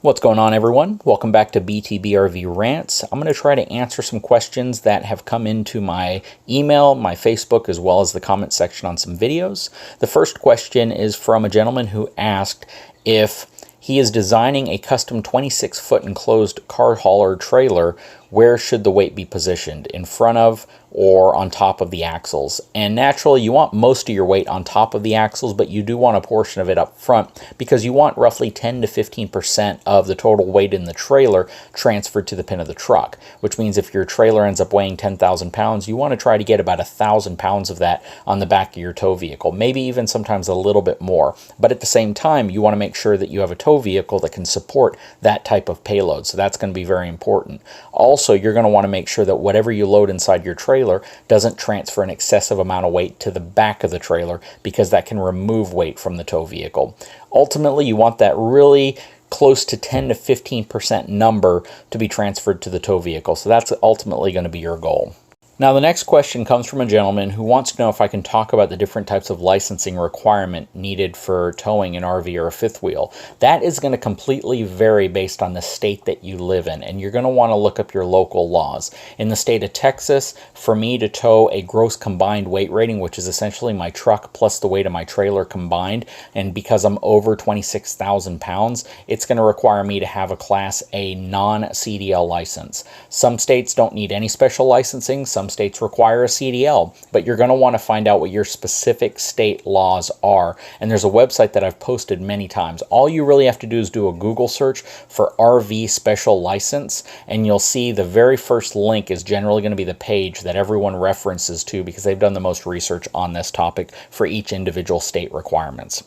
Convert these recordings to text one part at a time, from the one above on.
What's going on, everyone? Welcome back to BTBRV Rants. I'm going to try to answer some questions that have come into my email, my Facebook, as well as the comment section on some videos. The first question is from a gentleman who asked if he is designing a custom 26-foot enclosed car hauler trailer. Where should the weight be positioned? In front of or on top of the axles? And naturally, you want most of your weight on top of the axles, but you do want a portion of it up front because you want roughly 10 to 15% of the total weight in the trailer transferred to the pin of the truck, which means if your trailer ends up weighing 10,000 pounds, you want to try to get about 1,000 pounds of that on the back of your tow vehicle, maybe even sometimes a little bit more. But at the same time, you want to make sure that you have a tow vehicle that can support that type of payload. So that's going to be very important. Also, you're going to want to make sure that whatever you load inside your trailer doesn't transfer an excessive amount of weight to the back of the trailer, because that can remove weight from the tow vehicle. Ultimately, you want that really close to 10 to 15% number to be transferred to the tow vehicle. So that's ultimately going to be your goal. Now, the next question comes from a gentleman who wants to know if I can talk about the different types of licensing requirement needed for towing an RV or a fifth wheel. That is going to completely vary based on the state that you live in, and you're going to want to look up your local laws. In the state of Texas, for me to tow a gross combined weight rating, which is essentially my truck plus the weight of my trailer combined, and because I'm over 26,000 pounds, it's going to require me to have a Class A non-CDL license. Some states don't need any special licensing. Some states require a CDL, but you're going to want to find out what your specific state laws are. And there's a website that I've posted many times. All you really have to do is do a Google search for RV special license, and you'll see the very first link is generally going to be the page that everyone references to, because they've done the most research on this topic for each individual state requirements.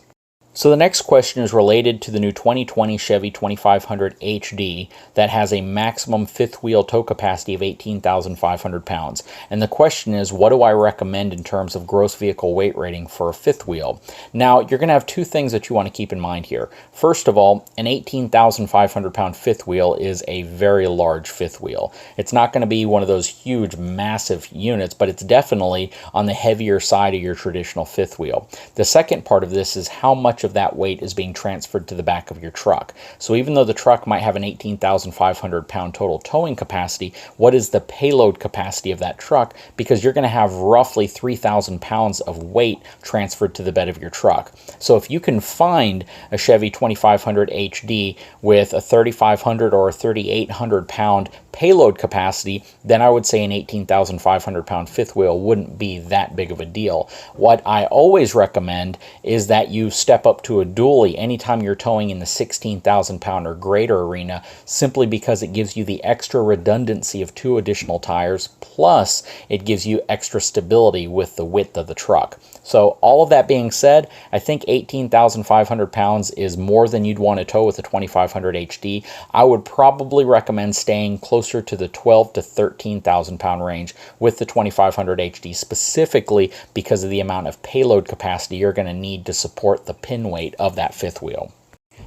So the next question is related to the new 2020 Chevy 2500 HD that has a maximum fifth wheel tow capacity of 18,500 pounds. And the question is, what do I recommend in terms of gross vehicle weight rating for a fifth wheel? Now, you're going to have two things that you want to keep in mind here. First of all, an 18,500 pound fifth wheel is a very large fifth wheel. It's not going to be one of those huge, massive units, but it's definitely on the heavier side of your traditional fifth wheel. The second part of this is how much of that weight is being transferred to the back of your truck. So even though the truck might have an 18,500 pound total towing capacity, what is the payload capacity of that truck? Because you're going to have roughly 3,000 pounds of weight transferred to the bed of your truck. So if you can find a Chevy 2500 HD with a 3,500 or a 3,800 pound payload capacity, then I would say an 18,500 pound fifth wheel wouldn't be that big of a deal. What I always recommend is that you step up to a dually anytime you're towing in the 16,000 pound or greater arena, simply because it gives you the extra redundancy of 2 additional tires, plus it gives you extra stability with the width of the truck. So all of that being said, I think 18,500 pounds is more than you'd want to tow with a 2500 HD. I would probably recommend staying closer to the 12 to 13,000 pound range with the 2500 HD, specifically because of the amount of payload capacity you're going to need to support the pin weight of that fifth wheel.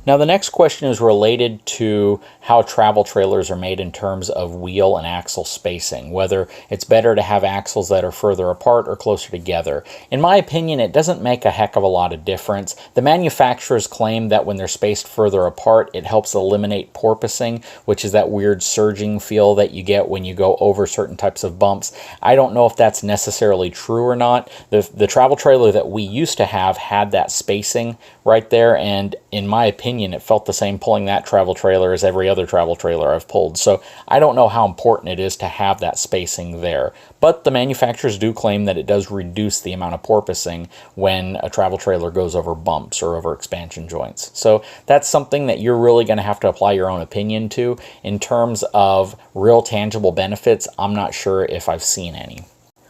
Now, the next question is related to how travel trailers are made in terms of wheel and axle spacing, whether it's better to have axles that are further apart or closer together. In my opinion, it doesn't make a heck of a lot of difference. The manufacturers claim that when they're spaced further apart, it helps eliminate porpoising, which is that weird surging feel that you get when you go over certain types of bumps. I don't know if that's necessarily true or not. The travel trailer that we used to have had that spacing right there, and in my opinion, it felt the same pulling that travel trailer as every other travel trailer I've pulled. So I don't know how important it is to have that spacing there. But the manufacturers do claim that it does reduce the amount of porpoising when a travel trailer goes over bumps or over expansion joints. So that's something that you're really going to have to apply your own opinion to. In terms of real tangible benefits, I'm not sure if I've seen any.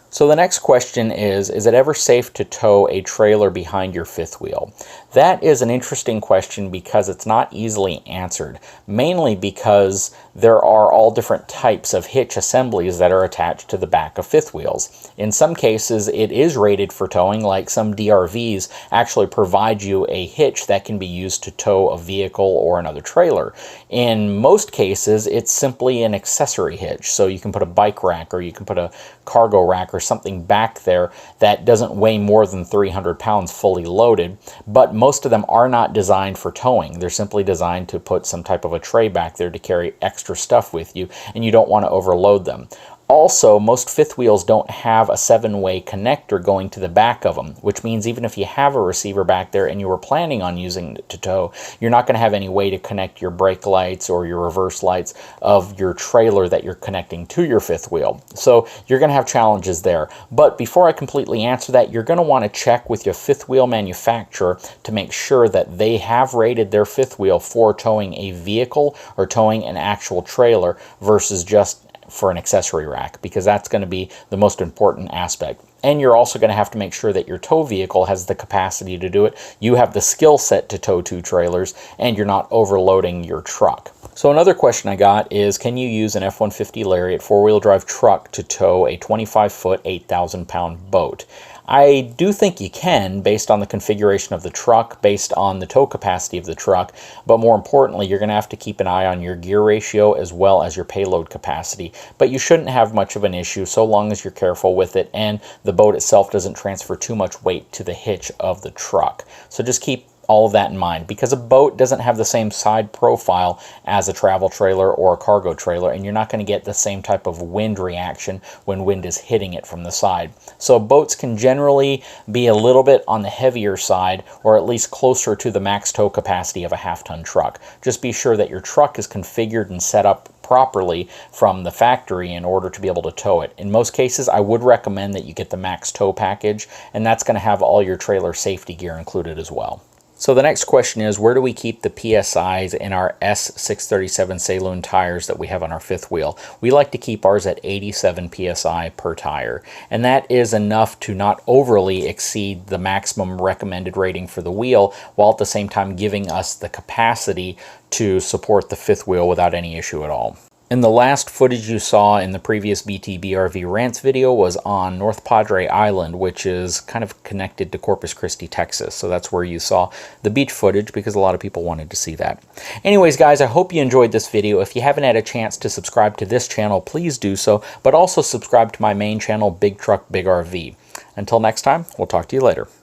So the next question is it ever safe to tow a trailer behind your fifth wheel? That is an interesting question because it's not easily answered, mainly because there are all different types of hitch assemblies that are attached to the back of fifth wheels. In some cases, it is rated for towing, like some DRVs actually provide you a hitch that can be used to tow a vehicle or another trailer. In most cases, it's simply an accessory hitch, so you can put a bike rack or you can put a cargo rack or there's something back there that doesn't weigh more than 300 pounds fully loaded, but most of them are not designed for towing. They're simply designed to put some type of a tray back there to carry extra stuff with you, and you don't want to overload them. Also, most fifth wheels don't have a 7-way connector going to the back of them, which means even if you have a receiver back there and you were planning on using it to tow, you're not going to have any way to connect your brake lights or your reverse lights of your trailer that you're connecting to your fifth wheel. So you're going to have challenges there. But before I completely answer that, you're going to want to check with your fifth wheel manufacturer to make sure that they have rated their fifth wheel for towing a vehicle or towing an actual trailer versus just for an accessory rack, because that's going to be the most important aspect. And you're also going to have to make sure that your tow vehicle has the capacity to do it. You have the skill set to tow 2 trailers, and you're not overloading your truck. So another question I got is, can you use an F-150 Lariat 4-wheel drive truck to tow a 25-foot, 8,000-pound boat? I do think you can, based on the configuration of the truck, based on the tow capacity of the truck, but more importantly, you're going to have to keep an eye on your gear ratio as well as your payload capacity. But you shouldn't have much of an issue so long as you're careful with it and the boat itself doesn't transfer too much weight to the hitch of the truck. So just keep all of that in mind, because a boat doesn't have the same side profile as a travel trailer or a cargo trailer, and you're not going to get the same type of wind reaction when wind is hitting it from the side. So boats can generally be a little bit on the heavier side, or at least closer to the max tow capacity of a half-ton truck. Just be sure that your truck is configured and set up properly from the factory in order to be able to tow it. In most cases, I would recommend that you get the max tow package, and that's going to have all your trailer safety gear included as well. So the next question is, where do we keep the PSIs in our S637 Saloon tires that we have on our fifth wheel? We like to keep ours at 87 PSI per tire, and that is enough to not overly exceed the maximum recommended rating for the wheel, while at the same time giving us the capacity to support the fifth wheel without any issue at all. And the last footage you saw in the previous BTBRV Rants video was on North Padre Island, which is kind of connected to Corpus Christi, Texas. So that's where you saw the beach footage, because a lot of people wanted to see that. Anyways, guys, I hope you enjoyed this video. If you haven't had a chance to subscribe to this channel, please do so, but also subscribe to my main channel, Big Truck Big RV. Until next time, we'll talk to you later.